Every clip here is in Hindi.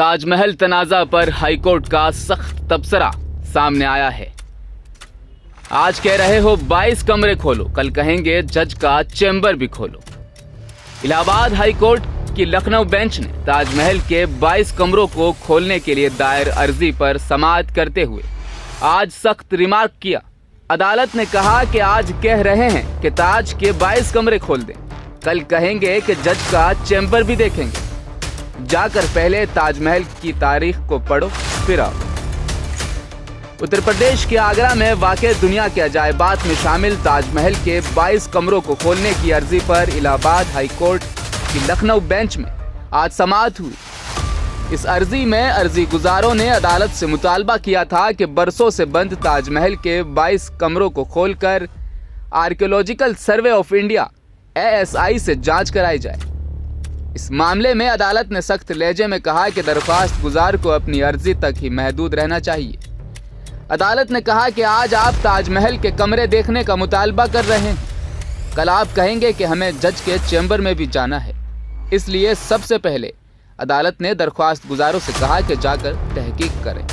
ताजमहल तनाज़ा पर हाईकोर्ट का सख्त तबसरा सामने आया है। आज कह रहे हो 22 कमरे खोलो, कल कहेंगे जज का चैम्बर भी खोलो। इलाहाबाद हाईकोर्ट की लखनऊ बेंच ने ताजमहल के 22 कमरों को खोलने के लिए दायर अर्जी पर समाअत करते हुए आज सख्त रिमार्क किया। अदालत ने कहा कि आज कह रहे हैं कि ताज के 22 कमरे खोल दें, कल कहेंगे कि जज का चैम्बर भी देखेंगे। जाकर पहले ताजमहल की तारीख को पढ़ो फिर आओ। उत्तर प्रदेश के आगरा में वाक़े दुनिया के अजायबात में शामिल ताजमहल के 22 कमरों को खोलने की अर्जी पर इलाहाबाद हाईकोर्ट की लखनऊ बेंच में आज समाअत हुई। इस अर्जी में अर्जी गुजारों ने अदालत से मुतालबा किया था कि बरसों से बंद ताजमहल के 22 कमरों को खोलकर archaeological survey of India ASI से जांच कराई जाए। इस मामले में अदालत ने सख्त लहजे में कहा कि दरख्वास्त गुजार को अपनी अर्जी तक ही महदूद रहना चाहिए। अदालत ने कहा कि आज आप ताजमहल के कमरे देखने का मुतालबा कर रहे हैं, कल आप कहेंगे कि हमें जज के चैम्बर में भी जाना है। इसलिए सबसे पहले अदालत ने दरख्वास्त गुजारों से कहा कि जाकर तहकीक करें।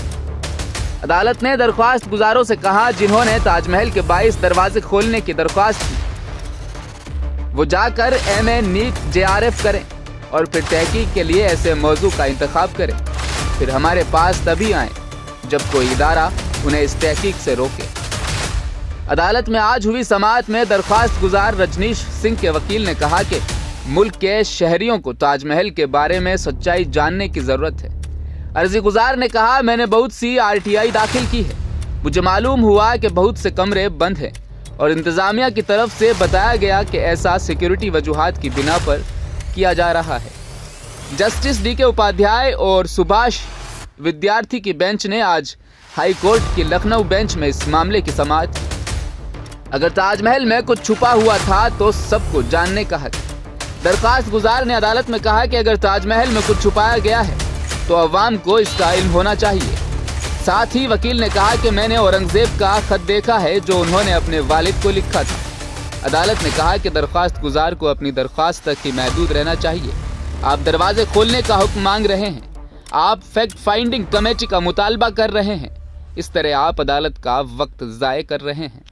अदालत ने दरख्वास्त गुजारों से कहा जिन्होंने ताजमहल के 22 दरवाजे खोलने की दरख्वास्त की, वो जाकर MA NEET JRF करें और फिर तहकीक के लिए ऐसे मौजू का इंतखाब करें। फिर हमारे पास तभी आए जब कोई इदारा उन्हें इस तहकीक से रोके। अदालत में आज हुई समाअत में दरख्वास्त गुजार रजनीश सिंह के वकील ने कहा कि मुल्क के शहरियों को ताजमहल के बारे में सच्चाई जानने की जरूरत है। अर्जी गुजार ने कहा, मैंने बहुत सी RTI दाखिल की है, मुझे मालूम हुआ कि बहुत से कमरे बंद हैं और इंतजामिया की तरफ से बताया गया कि ऐसा सिक्योरिटी वजूहात की बिना पर किया जा रहा है। जस्टिस DK उपाध्याय और सुभाष विद्यार्थी की बेंच ने आज हाई कोर्ट की लखनऊ बेंच में इस मामले की समाअत की। अगर ताजमहल में कुछ छुपा हुआ था तो सबको जानने का हक। दरख्वास्त गुजार ने अदालत में कहा कि अगर ताजमहल में कुछ छुपाया गया है तो अवाम को इसका इल्म होना चाहिए। साथ ही वकील ने कहा कि मैंने औरंगजेब का खत देखा है जो उन्होंने अपने वालिद को लिखा था। अदालत ने कहा कि दरख्वास्त गुजार को अपनी दरख्वास्त तक ही महदूद रहना चाहिए। आप दरवाजे खोलने का हुक्म मांग रहे हैं, आप फैक्ट फाइंडिंग कमेटी का मुतालबा कर रहे हैं, इस तरह आप अदालत का वक्त ज़ाय कर रहे हैं।